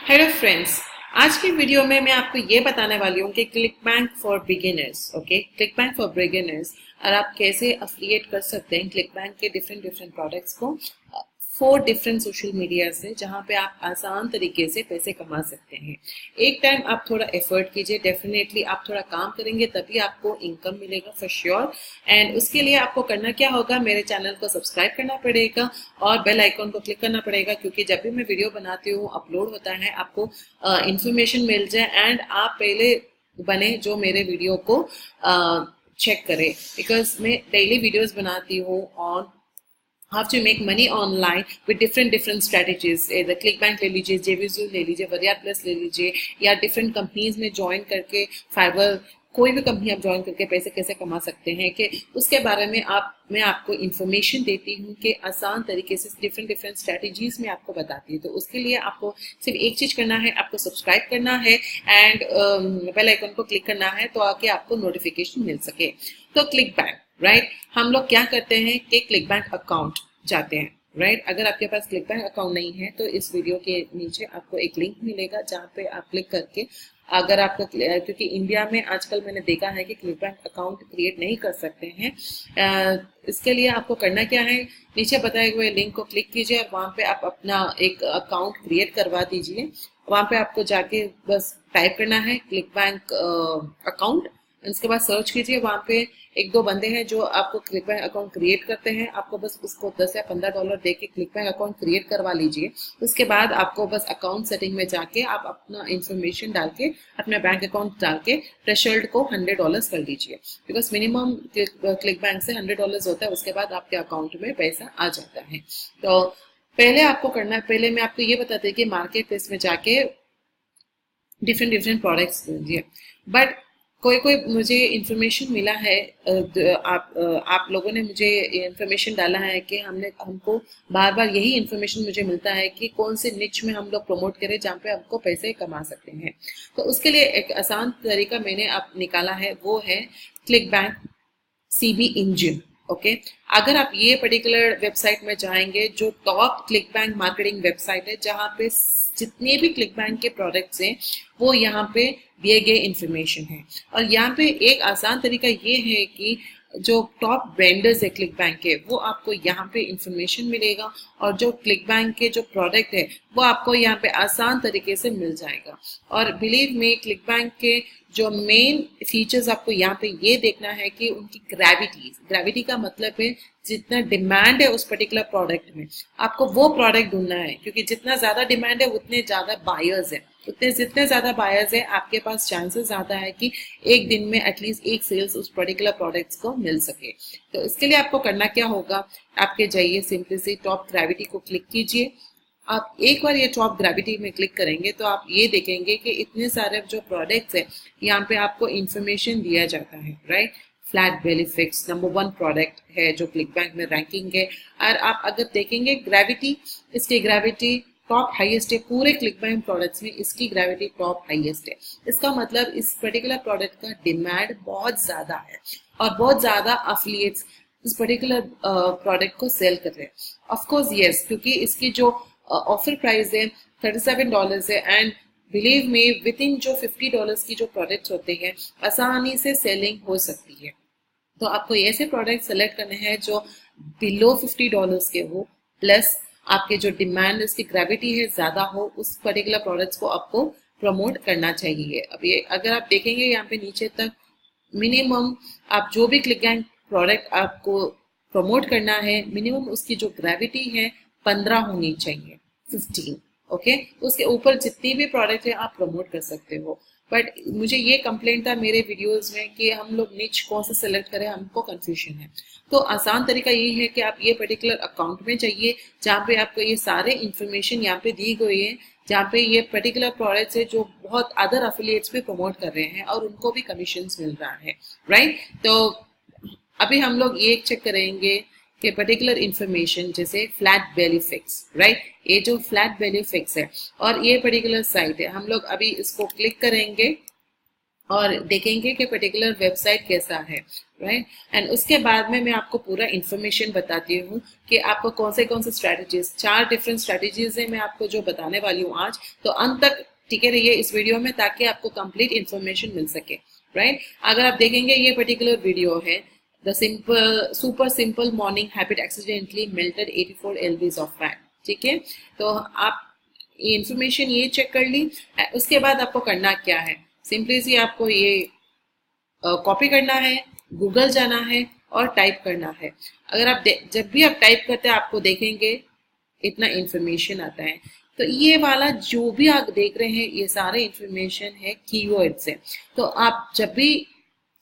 Hello friends, आज की video में मैं आपको ये बताने वाली हूँ कि click bank for beginners. Okay, click bank for beginners और आप कैसे अफिलिएट कर सकते हैं क्लिक बैंक के डिफरेंट प्रोडक्ट्स को 4 डिफरेंट सोशल मीडिया से, जहाँ पे आप आसान तरीके से पैसे कमा सकते हैं। एक टाइम आप थोड़ा एफर्ट कीजिए, डेफिनेटली आप थोड़ा काम करेंगे तभी आपको इनकम मिलेगा फॉर श्योर। एंड उसके लिए आपको करना क्या होगा, मेरे चैनल को सब्सक्राइब करना पड़ेगा और बेल आइकॉन को क्लिक करना पड़ेगा, क्योंकि जब भी मैं वीडियो बनाती हूँ, अपलोड होता है, आपको इंफॉर्मेशन मिल जाए एंड आप पहले बने जो मेरे वीडियो को चेक करें। बिकॉज मैं डेली वीडियोस बनाती हूँ on how to make money online with different strategies। Click bank ले लीजिए, जेविजू ले लीजिए, वरियार प्लस ले लीजिए, या डिफरेंट कंपनीज में ज्वाइन करके फाइबर कोई भी कंपनी आप ज्वाइन करके पैसे कैसे कमा सकते हैं, कि उसके बारे में मैं आपको इन्फॉर्मेशन देती हूँ कि आसान तरीके से डिफरेंट स्ट्रेटजीज में आपको बताती हूँ। तो उसके लिए आपको सिर्फ एक चीज करना है, आपको सब्सक्राइब करना है एंड बेल आइकन को क्लिक करना है तो आके आपको नोटिफिकेशन मिल सके। तो क्लिक बैंक, राइट, हम लोग क्या करते हैं कि क्लिक बैंक अकाउंट जाते हैं, राइट। अगर आपके पास क्लिक बैंक अकाउंट नहीं है तो इस वीडियो के नीचे आपको एक लिंक मिलेगा, जहाँ पे आप क्लिक करके, अगर आपका, क्योंकि इंडिया में आजकल मैंने देखा है कि क्लिक बैंक अकाउंट क्रिएट नहीं कर सकते हैं, इसके लिए आपको करना क्या है, नीचे बताए हुए लिंक को क्लिक कीजिए और वहाँ पे आप अपना एक अकाउंट क्रिएट करवा दीजिए। वहाँ पे आपको जाके बस टाइप करना है क्लिक बैंक अकाउंट, उसके बाद सर्च कीजिए। वहाँ पे एक दो बंदे हैं जो आपको क्लिक बैंक अकाउंट क्रिएट करते हैं, आपको बस उसको 10 या 15 डॉलर दे के क्लिक बैंक अकाउंट क्रिएट करवा लीजिए। उसके बाद आपको बस अकाउंट सेटिंग में जाके आप अपना इंफॉर्मेशन डाल के, अपना बैंक अकाउंट डाल के थ्रेशोल्ड को $100 कर दीजिए, बिकॉज मिनिमम क्लिक बैंक से $100 होता है। उसके बाद आपके अकाउंट में पैसा आ जाता है। तो पहले आपको करना है, पहले मैं आपको ये बताती हूँ कि मार्केट प्लेस में जाके डिफरेंट प्रोडक्ट्स लीजिए। बट कोई मुझे इन्फॉर्मेशन मिला है, आप लोगों ने मुझे इन्फॉर्मेशन डाला है कि हमको बार यही इन्फॉर्मेशन मुझे मिलता है कि कौन से निच में हम लोग प्रमोट करें जहाँ पे हमको पैसे कमा सकते हैं। तो उसके लिए एक आसान तरीका मैंने आप निकाला है, वो है click bank CB engine. Okay, अगर आप ये पर्टिकुलर वेबसाइट में जाएंगे, जो top click bank marketing website है, जहाँ पे जितने भी क्लिक बैंक के प्रोडक्ट्स हैं वो यहाँ पे दिए गए इंफॉर्मेशन है। और यहाँ पे एक आसान तरीका ये है कि जो टॉप वेंडर्स है क्लिक बैंक के, वो आपको यहाँ पे इंफॉर्मेशन मिलेगा, और जो क्लिक बैंक के जो प्रोडक्ट है वो आपको यहाँ पे आसान तरीके से मिल जाएगा। और बिलीव मी, क्लिक बैंक के जो मेन फीचर्स आपको यहाँ पे ये देखना है कि उनकी ग्रेविटी का मतलब है जितना डिमांड है उस पर्टिकुलर प्रोडक्ट में, आपको वो प्रोडक्ट ढूंढना है, क्योंकि जितना ज्यादा डिमांड है उतने ज्यादा बायर्स है, जितने ज्यादा बायर्स है आपके पास चांसेस ज्यादा है कि एक दिन में एटलीस्ट एक सेल्स उस पर्टिकुलर प्रोडक्ट्स को मिल सके। तो इसके लिए आपको करना क्या होगा, आपके जाइए सिंपली से टॉप ग्रेविटी को क्लिक कीजिए। आप एक बार ये टॉप ग्रेविटी में क्लिक करेंगे तो आप ये देखेंगे कि इतने सारे जो प्रोडक्ट्स है यहाँ पे आपको इंफॉर्मेशन दिया जाता है, राइट। फ्लैट बेली फिक्स नंबर 1 प्रोडक्ट है जो क्लिक बैंक में रैंकिंग है। और आप अगर देखेंगे ग्रेविटी, इसकी ग्रेविटी टॉप हाईएस्ट है पूरे क्लिक बैंक प्रोडक्ट्स में, इसकी ग्रेविटी टॉप हाईएस्ट है। इसका मतलब इस पर्टिकुलर प्रोडक्ट का डिमांड बहुत ज्यादा है और बहुत ज्यादा अफिलिएट्स इस पर्टिकुलर प्रोडक्ट को सेल कर रहे हैं। ऑफकोर्स यस, क्योंकि इसकी जो ऑफर प्राइस है $37 है, and believe me with in जो $50 की जो प्रोडक्ट्स होते हैं आसानी से सेलिंग हो सकती है। तो आपको ऐसे प्रोडक्ट सेलेक्ट करने हैं जो बिलो $50 के हो, प्लस आपके जो डिमांड, इसकी ग्रेविटी है ज्यादा हो, उस पर्टिकुलर प्रोडक्ट्स को आपको प्रमोट करना चाहिए। अब ये अगर आप देखेंगे यहाँ पे नीचे तक, मिनिमम आप जो भी क्लिक बैंक प्रोडक्ट आपको प्रमोट करना है, मिनिमम उसकी जो ग्रेविटी है 15 होनी चाहिए, 15। ओके, उसके ऊपर जितनी भी प्रोडक्ट है आप प्रमोट कर सकते हो। बट मुझे ये कंप्लेंट था मेरे वीडियोस में कि हम लोग निच कौन सा सिलेक्ट करें, हमको कंफ्यूजन है। तो आसान तरीका ये है कि आप ये पर्टिकुलर अकाउंट में जाइए, जहाँ पे आपको ये सारे इंफॉर्मेशन यहाँ पे दी गई है, जहाँ पे ये पर्टिकुलर प्रोडक्ट्स है जो बहुत अदर अफिलिएट्स पे प्रमोट कर रहे हैं और उनको भी कमीशन मिल रहा है, राइट। तो अभी हम लोग ये चेक करेंगे कि पर्टिकुलर इंफॉर्मेशन, जैसे फ्लैट बेली फिक्स, राइट, ये जो फ्लैट बेली फिक्स है और ये पर्टिकुलर साइट है, हम लोग अभी इसको क्लिक करेंगे और देखेंगे कि पर्टिकुलर वेबसाइट कैसा है, राइट। एंड उसके बाद में मैं आपको पूरा इन्फॉर्मेशन बताती हूँ कि आपको कौन से स्ट्रैटेजीज, 4 डिफरेंट स्ट्रैटेजीज है मैं आपको जो बताने वाली हूँ आज। तो अंत तक टिके रहिए इस वीडियो में ताकि आपको कंप्लीट इन्फॉर्मेशन मिल सके, राइट। अगर आप देखेंगे ये पर्टिकुलर वीडियो है, the simple super simple morning habit accidentally melted 84 lbs of fat, ठीक है। तो आप इंफॉर्मेशन ये चेक कर ली। उसके बाद आपको करना क्या है, सिंपली सी आपको ये कॉपी करना है, गूगल जाना है और टाइप करना है। अगर आप जब भी आप टाइप करते हैं आपको देखेंगे इतना इंफॉर्मेशन आता है। तो ये वाला जो भी आप देख रहे हैं ये सारे इंफॉर्मेशन है कीवर्ड्स है। तो आप जब भी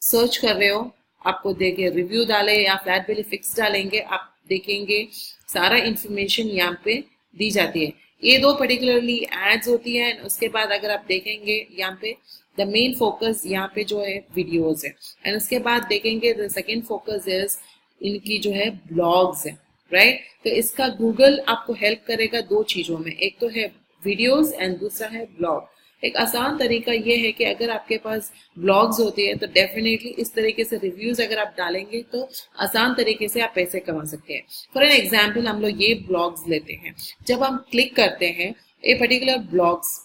सर्च कर रहे हो आपको देखिए रिव्यू डाले या फ्लैट बिल फिक्स डालेंगे, आप देखेंगे सारा इंफॉर्मेशन यहाँ पे दी जाती है। ये 2 पर्टिकुलरली एड्स होती है। उसके बाद अगर आप देखेंगे यहाँ पे द मेन फोकस यहाँ पे जो है वीडियोस है। एंड उसके बाद देखेंगे द सेकेंड फोकस इज इनकी जो है ब्लॉग्स है, राइट। तो इसका गूगल आपको हेल्प करेगा 2 चीजों में, एक तो है वीडियोस एंड दूसरा है ब्लॉग। एक आसान तरीका ये है कि अगर आपके पास ब्लॉग्स होते हैं तो डेफिनेटली इस तरीके से रिव्यूज अगर आप डालेंगे तो आसान तरीके से आप पैसे कमा सकते हैं। फॉर एन एग्जाम्पल हम लोग ये ब्लॉग्स लेते हैं, जब हम क्लिक करते हैं ये पर्टिकुलर ब्लॉग्स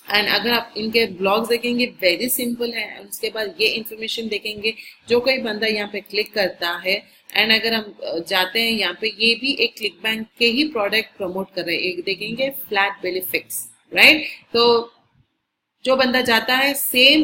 एंड अगर आप इनके ब्लॉग्स देखेंगे वेरी सिंपल है। उसके बाद ये इंफॉर्मेशन देखेंगे जो कोई बंदा यहाँ पे क्लिक करता है। एंड अगर हम जाते हैं यहाँ पे ये भी एक क्लिक बैंक के ही प्रोडक्ट प्रमोट कर रहे हैं, एक देखेंगे फ्लैट बेली फिक्स, राइट। तो जो बंदा जाता है सेम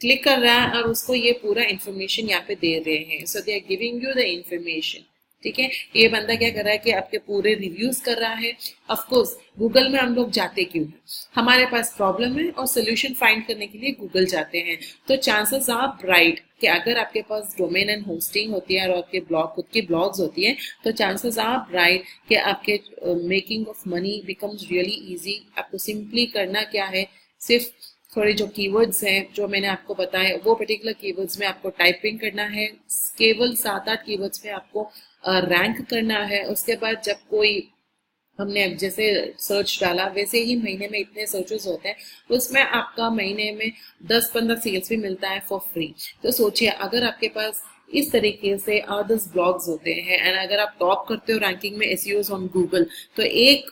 क्लिक कर रहा है और उसको ये पूरा इंफॉर्मेशन यहाँ पे दे रहे हैं। So they are giving you the information, ठीक है। ये बंदा क्या कर रहा है कि आपके पूरे रिव्यूज कर रहा है। ऑफ कोर्स गूगल में हम लोग जाते क्यों हैं, हमारे पास प्रॉब्लम है और सोल्यूशन फाइंड करने के लिए गूगल जाते हैं। तो चांसेस आर ब्राइट कि अगर आपके पास डोमेन एंड होस्टिंग होती है और आपके ब्लॉग खुद की ब्लॉग्स होती है तो चांसेस आर ब्राइट कि आपके making of money becomes really easy. आपको सिंपली करना क्या है, सिर्फ थोड़े जो कीवर्ड्स हैं जो मैंने आपको बताया वो पर्टिकुलर कीवर्ड्स में आपको टाइपिंग करना है। केवल 7-8 कीवर्ड्स पे आपको रैंक करना है। उसके बाद जब कोई हमने जैसे सर्च डाला वैसे ही महीने में इतने सर्चेस होते हैं, उसमें आपका महीने में 10-15 सेल्स भी मिलता है फॉर फ्री। तो सोचिए अगर आपके पास इस तरीके से 10 ब्लॉग्स होते हैं एंड अगर आप टॉप करते हो रैंकिंग में एसईओ ऑन गूगल, तो एक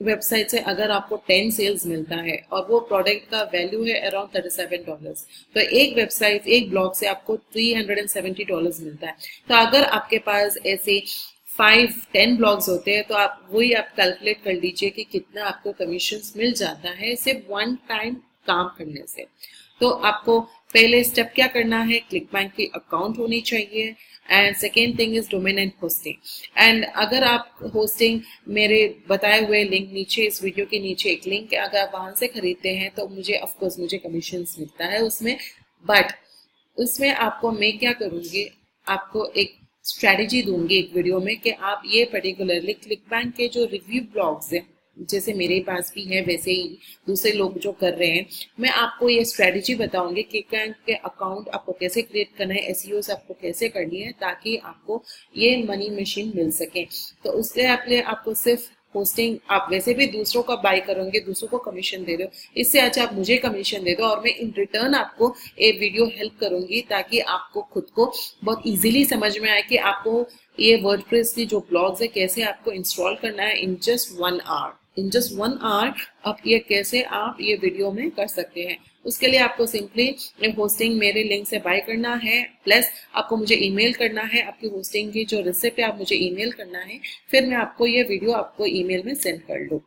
वेबसाइट से अगर आपको 10 सेल्स मिलता है और वो प्रोडक्ट का वैल्यू है अराउंड $37, तो एक वेबसाइट एक ब्लॉग से आपको $370 मिलता है। तो अगर आपके पास ऐसे 5-10 ब्लॉग्स होते हैं तो आप वही आप कैलकुलेट कर लीजिए कि कितना आपको कमीशंस मिल जाता है सिर्फ वन टाइम काम करने से। तो आपको पहले स्टेप क्या करना है, क्लिकबैंक की अकाउंट होनी चाहिए। And second thing is domain and hosting. And अगर आप होस्टिंग मेरे बताए हुए लिंक नीचे इस वीडियो के नीचे एक लिंक है, अगर आप वहां से खरीदते हैं तो मुझे ऑफकोर्स मुझे कमीशन मिलता है उसमें। बट उसमें आपको मैं क्या करूंगी, आपको एक स्ट्रेटेजी दूंगी एक वीडियो में कि आप ये पर्टिकुलरली क्लिकबैंक के जो रिव्यू ब्लॉग्स हैं जैसे मेरे पास भी है वैसे ही दूसरे लोग जो कर रहे हैं, मैं आपको ये स्ट्रेटेजी बताऊंगी कि क्लिकबैंक के अकाउंट आपको कैसे क्रिएट करना है, एसईओ आपको कैसे करनी है ताकि आपको ये मनी मशीन मिल सके। तो उसके लिए आपको सिर्फ होस्टिंग, आप वैसे भी दूसरों का बाय करोगे, दूसरों को कमीशन दे रहे हो, इससे अच्छा आप मुझे कमीशन दे दो और मैं इन रिटर्न आपको ये वीडियो हेल्प करूंगी ताकि आपको खुद को बहुत इजीली समझ में आए कि आपको ये वर्डप्रेस की जो ब्लॉग्स है कैसे आपको इंस्टॉल करना है in just 1 hour. In just 1 hour आप ये कैसे आप ये वीडियो में कर सकते हैं। उसके लिए आपको सिंपली होस्टिंग मेरे लिंक से बाय करना है, प्लस आपको मुझे ईमेल करना है, आपकी होस्टिंग की जो रिसिप्ट है आप मुझे ईमेल करना है, फिर मैं आपको ये वीडियो आपको ईमेल में सेंड कर दूँ,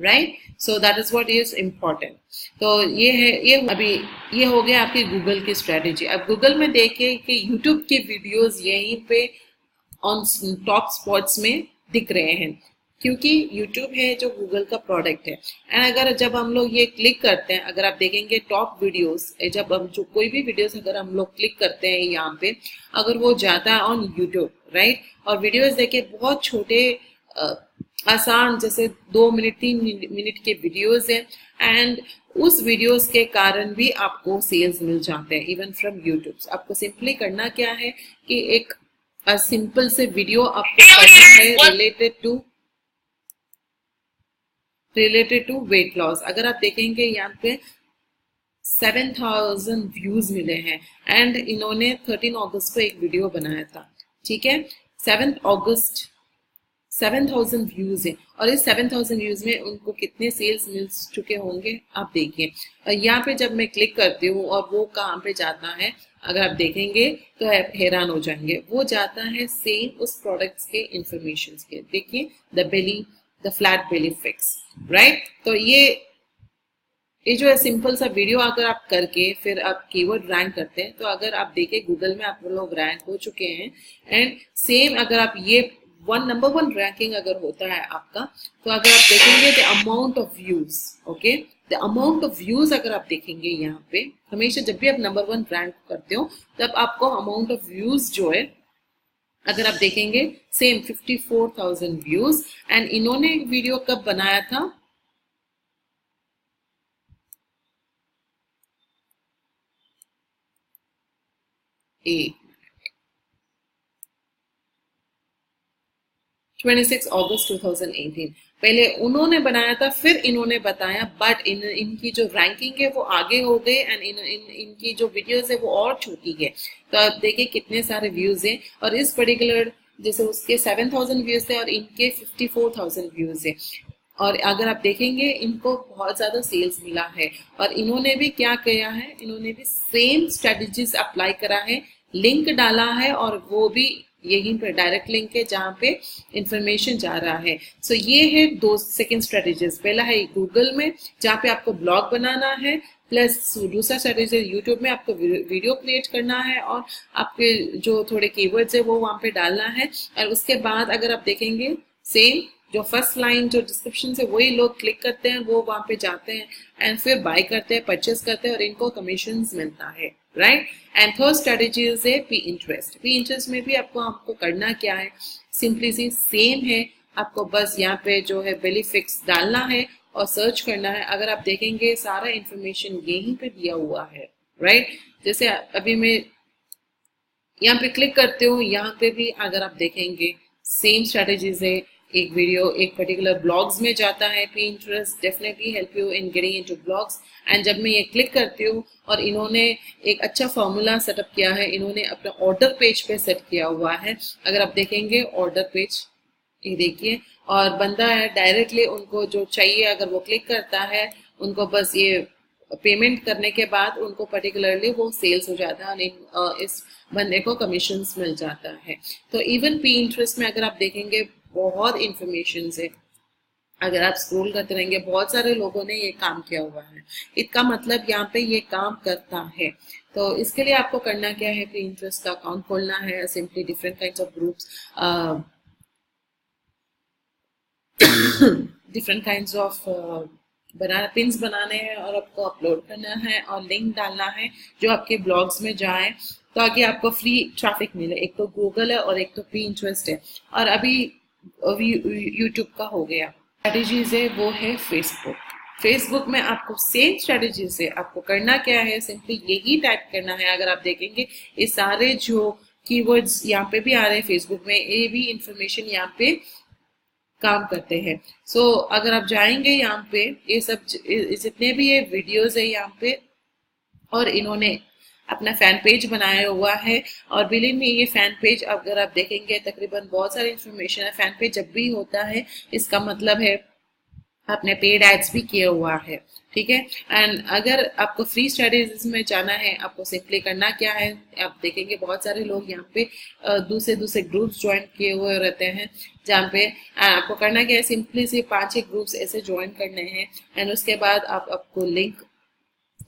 right. So that is what is important. तो ये है, ये अभी ये हो गया आपकी गूगल की स्ट्रेटेजी। अब गूगल में देखिए कि यूट्यूब की वीडियोज यहीं पे ऑन टॉप स्पॉट्स में दिख रहे हैं क्योंकि YouTube है जो गूगल का प्रोडक्ट है। एंड अगर जब हम लोग ये क्लिक करते हैं, अगर आप देखेंगे टॉप वीडियोस, जब हम जो कोई भी वीडियोस अगर हम लोग क्लिक करते हैं यहाँ पे, अगर वो जाता है ऑन YouTube, राइट, और वीडियोस देखे बहुत छोटे आसान जैसे 2 मिनट 3 मिनट के वीडियोस हैं एंड उस वीडियोस के कारण भी आपको सेल्स मिल जाते हैं इवन फ्रॉम यूट्यूब। आपको सिंपली करना क्या है कि एक सिंपल से वीडियो आपको करना है रिलेटेड टू वेट लॉस। अगर आप देखेंगे यहाँ पे 7,000 व्यूज मिले हैं। एंड इन्होंने 13 अगस्त को एक वीडियो बनाया था, ठीक है। 7 अगस्त 7,000 व्यूज है, और इस 7,000 व्यूज में उनको कितने सेल्स मिल चुके होंगे आप देखिए। और यहाँ पे जब मैं क्लिक करती हूँ और वो कहाँ पे जाता है, अगर आप देखेंगे तो आप हैरान हो जाएंगे। वो जाता है सेम उस प्रोडक्ट्स के इंफॉर्मेशन के, देखिए the belly, the flat Bailey fix, right. तो ये जो है सिंपल सा वीडियो अगर आप करके फिर आप कीवर्ड रैंक करते हैं, तो अगर आप देखें गूगल में आप लोग रैंक हो चुके हैं। एंड सेम अगर आप ये नंबर वन रैंकिंग अगर होता है आपका, तो अगर आप देखेंगे the amount of views, okay, the amount of views अगर आप देखेंगे यहाँ पे, हमेशा जब भी आप नंबर वन रैंक करते हो तब आपको अमाउंट ऑफ व्यूज जो है अगर आप देखेंगे सेम 54,000 व्यूज। एंड इन्होंने वीडियो कब बनाया था, ए 26 अगस्त 2018 पहले उन्होंने बनाया था, फिर इन्होंने बताया। बट इनकी जो रैंकिंग है वो आगे हो गई, एंड इनकी जो वीडियोस है वो और छोटी है। तो आप देखिए कितने सारे व्यूज हैं, और इस पर्टिकुलर जैसे उसके 7,000 व्यूज थे और इनके 54,000 व्यूज है। और अगर आप देखेंगे इनको बहुत ज्यादा सेल्स मिला है। और इन्होंने भी क्या किया है, इन्होंने भी सेम स्ट्रेटजीज अप्लाई करा है, लिंक डाला है, और वो भी यहीं पर डायरेक्ट लिंक है जहाँ पे इंफॉर्मेशन जा रहा है। सो ये है दो सेकंड स्ट्रेटेजीज। पहला है गूगल में जहाँ पे आपको ब्लॉग बनाना है, प्लस दूसरा स्ट्रेटेजी यूट्यूब में आपको वीडियो क्रिएट करना है और आपके जो थोड़े कीवर्ड्स है वो वहाँ पे डालना है। और उसके बाद अगर आप देखेंगे सेम जो फर्स्ट लाइन जो डिस्क्रिप्शन से वही लोग क्लिक करते हैं, वो वहां पे जाते हैं एंड फिर बाय करते हैं, परचेस करते हैं, और इनको कमीशंस मिलता है, राइट। एंड थर्ड स्ट्रेटेजी है पी इंटरेस्ट। पी इंटरेस्ट में भी आपको करना क्या है, सिंपली सी सेम है। आपको बस यहाँ पे जो है बेली फिक्स डालना है और सर्च करना है। अगर आप देखेंगे सारा इंफॉर्मेशन यहीं पे दिया हुआ है, राइट। जैसे अभी मैं यहाँ पे क्लिक करते हो, यहाँ पे भी अगर आप देखेंगे सेम स्ट्रेटेजीज है। एक वीडियो एक पर्टिकुलर ब्लॉग्स में जाता है, Pinterest definitely help you in getting into blogs. And जब मैं ये क्लिक करती हूँ और इन्होंने एक अच्छा फॉर्मूला सेटअप किया है, इन्होंने अपना ऑर्डर पेज पे सेट किया हुआ है। अगर आप देखेंगे ऑर्डर पेज, ये देखिए, और बंदा है डायरेक्टली उनको जो चाहिए अगर वो क्लिक करता है, उनको बस ये पेमेंट करने के बाद उनको पर्टिकुलरली वो सेल्स हो जाता है और इस बंदे को कमीशंस मिल जाता है। तो इवन Pinterest में अगर आप देखेंगे बहुत इंफॉर्मेशन है। अगर आप स्क्रॉल करते रहेंगे बहुत सारे लोगों ने ये काम किया हुआ है, इसका मतलब यहाँ पे ये काम करता है। तो इसके लिए आपको करना क्या है, Pinterest का अकाउंट खोलना है, simply different kinds of groups, different kinds of pins बनाने हैं और आपको अपलोड करना है और लिंक डालना है जो आपके ब्लॉग्स में जाए ताकि आपको फ्री ट्रैफिक मिले। एक तो गूगल है और एक तो Pinterest है, और अभी यूट्यूब का हो गया। स्ट्रेटेजीज है वो है फेसबुक में आपको सेम स्ट्रेटेजीज है। आपको करना क्या है, सिंपली यही टाइप करना है। अगर आप देखेंगे ये सारे जो कीवर्ड्स यहाँ पे भी आ रहे हैं फेसबुक में, ये भी इंफॉर्मेशन यहाँ पे काम करते हैं। सो अगर आप जाएंगे यहाँ पे, ये सब जितने भी ये वीडियोस है यहाँ पे, और इन्होंने अपना फैन पेज बनाया हुआ है। और बिलीव में ये फैन पेज अगर आप देखेंगे तकरीबन बहुत सारी इंफॉर्मेशन है। फैन पेज जब भी होता है इसका मतलब है आपने पेड एड्स भी किया हुआ है, ठीक है। एंड अगर आपको फ्री स्ट्रेटेजीज में जाना है, आपको सिंपली करना क्या है, आप देखेंगे बहुत सारे लोग यहाँ पे दूसरे ग्रुप्स ज्वाइन किए हुए रहते हैं, जहाँ पे आपको करना क्या है, सिंपली से 5-6 ग्रुप्स ऐसे ज्वाइन करने हैं। एंड उसके बाद आपको लिंक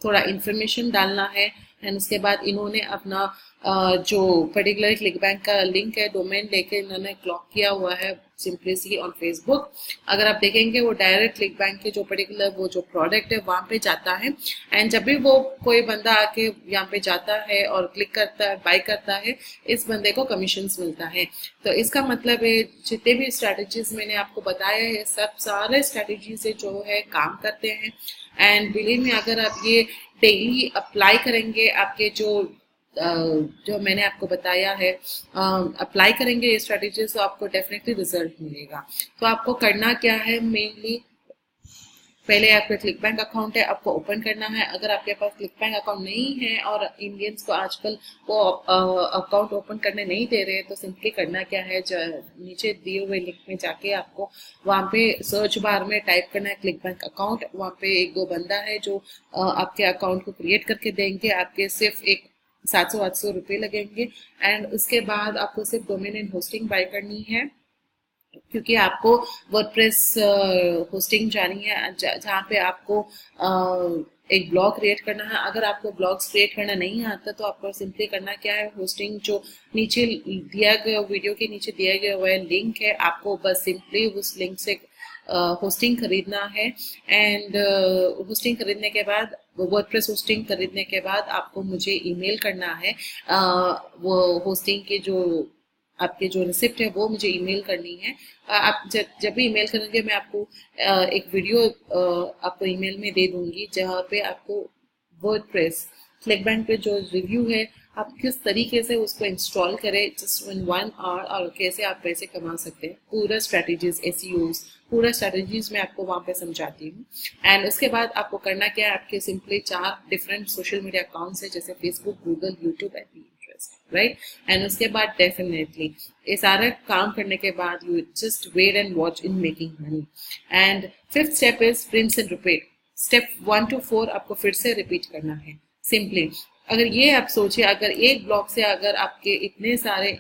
थोड़ा इंफॉर्मेशन डालना है। एंड उसके बाद इन्होंने अपना जो पर्टिकुलर क्लिकबैंक का लिंक है, डोमेन लेके इन्होंने क्लॉक किया हुआ है सिंपली सी ऑन फेसबुक। अगर आप देखेंगे वो डायरेक्ट क्लिकबैंक के जो पर्टिकुलर वो जो प्रोडक्ट है वहां पे जाता है। एंड जब भी वो कोई बंदा आके यहाँ पे जाता है और क्लिक करता है, बाय करता है, इस बंदे को कमीशंस मिलता है। तो इसका मतलब है जितने भी स्ट्रेटेजीज मैंने आपको बताया है, सब सारे स्ट्रेटेजीज जो है काम करते हैं। एंड बिलीव में अगर आप ये डेली अप्लाई करेंगे, आपके जो मैंने आपको बताया है अप्लाई करेंगे ये स्ट्रेटेजीज, तो आपको डेफिनेटली रिजल्ट मिलेगा। तो आपको करना क्या है, मेनली पहले आपका क्लिक बैंक अकाउंट है, आपको ओपन करना है। अगर आपके पास क्लिक बैंक अकाउंट नहीं है और इंडियंस को आजकल वो अकाउंट ओपन करने नहीं दे रहे, तो सिंपली करना क्या है, नीचे दिए हुए लिंक में जाके आपको वहाँ पे सर्च बार में टाइप करना है क्लिक बैंक अकाउंट। वहाँ पे एक दो बंदा है जो आपके अकाउंट को क्रिएट करके देंगे। आपके सिर्फ एक 700-800 रुपये लगेंगे। एंड उसके बाद आपको सिर्फ डोमेन एंड होस्टिंग बाय करनी है, क्योंकि आपको वर्डप्रेस होस्टिंग जानी है जहाँ पे आपको एक ब्लॉग क्रिएट करना है। अगर आपको ब्लॉग्स क्रिएट करना नहीं आता तो आपको सिंपली करना क्या है, होस्टिंग जो नीचे दिया गया वीडियो के नीचे दिया गया हुआ लिंक है, आपको बस सिंपली उस लिंक से होस्टिंग खरीदना है। एंड होस्टिंग खरीदने के बाद, वर्डप्रेस होस्टिंग खरीदने के बाद आपको मुझे ईमेल करना है। वो होस्टिंग के जो आपके जो रिसिप्ट है वो मुझे ईमेल करनी है। आप जब भी ईमेल करेंगे मैं आपको एक वीडियो आपको ईमेल में दे दूंगी, जहाँ पे आपको वर्डप्रेस क्लिकबैंक पे जो रिव्यू है आप किस तरीके से उसको इंस्टॉल करें जस्ट इन 1 आवर, और कैसे आप पैसे कमा सकते हैं, पूरा स्ट्रेटेजीज, एसईओस, पूरा स्ट्रेटेजीज मैं आपको वहाँ पे समझाती हूँ। एंड उसके बाद आपको करना क्या है, आपके simply 4 different social media accounts है, जैसे Facebook, Google, YouTube and Pinterest, right. And उसके बाद डेफिनेटली ये सारा काम करने के बाद you just wait and watch in making money. And 5th step is rinse and repeat. Step 1 to 4 आपको फिर से रिपीट करना है सिंपली। अगर ये आप सोचिए, अगर एक ब्लॉग से अगर आपके इतने सारे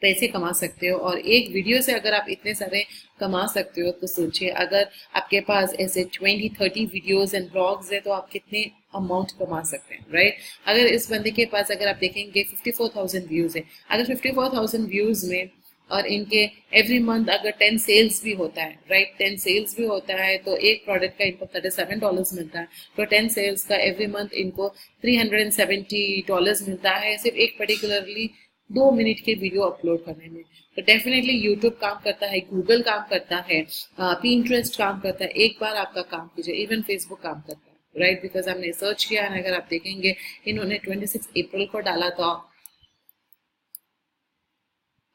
पैसे कमा सकते हो और एक वीडियो से अगर आप इतने सारे कमा सकते हो, तो सोचिए अगर आपके पास ऐसे 20-30 वीडियोस एंड ब्लॉग्स है तो आप कितने अमाउंट कमा सकते हैं, राइट। अगर इस बंदे के पास अगर आप देखेंगे 54,000 व्यूज है, अगर 54,000 व्यूज में और इनके एवरी मंथ अगर 10 सेल्स भी होता है, राइट, 10 सेल्स भी होता है तो एक प्रोडक्ट का इनको $37 मिलता है। तो 10 सेल्स का एवरी मंथ इनको $370 मिलता है, सिर्फ एक पर्टिकुलरली 2 मिनट के वीडियो अपलोड करने में। तो डेफिनेटली यूट्यूब काम करता है, गूगल काम करता है, पिंटरेस्ट काम करता है। एक बार आपका काम कीजिए, इवन फेसबुक काम करता है, राइट, बिकॉज हमने सर्च किया है। अगर आप देखेंगे इन्होंने 26 अप्रैल को डाला था,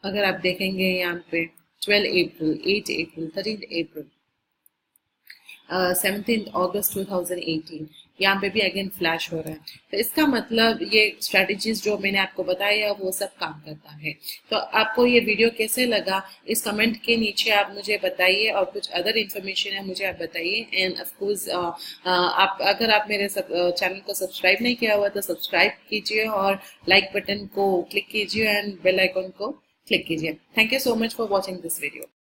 अगर आप देखेंगे यहाँ पे 12 अप्रैल, 8 अप्रैल, 13 अप्रैल, 17 अगस्त 2018, यहाँ पे भी अगेन फ्लैश हो रहा है। तो इसका मतलब ये स्ट्रेटजीज जो मैंने आपको बताया वो सब काम करता है। तो आपको ये वीडियो कैसे लगा इस कमेंट के नीचे आप मुझे बताइए, और कुछ अदर इन्फॉर्मेशन है मुझे आप बताइए। एंड ऑफ कोर्स आप अगर आप मेरे चैनल को सब्सक्राइब नहीं किया हुआ तो सब्सक्राइब कीजिए और लाइक बटन को क्लिक कीजिए एंड बेल आइकन को क्लिक कीजिए। Thank you so much for watching this video.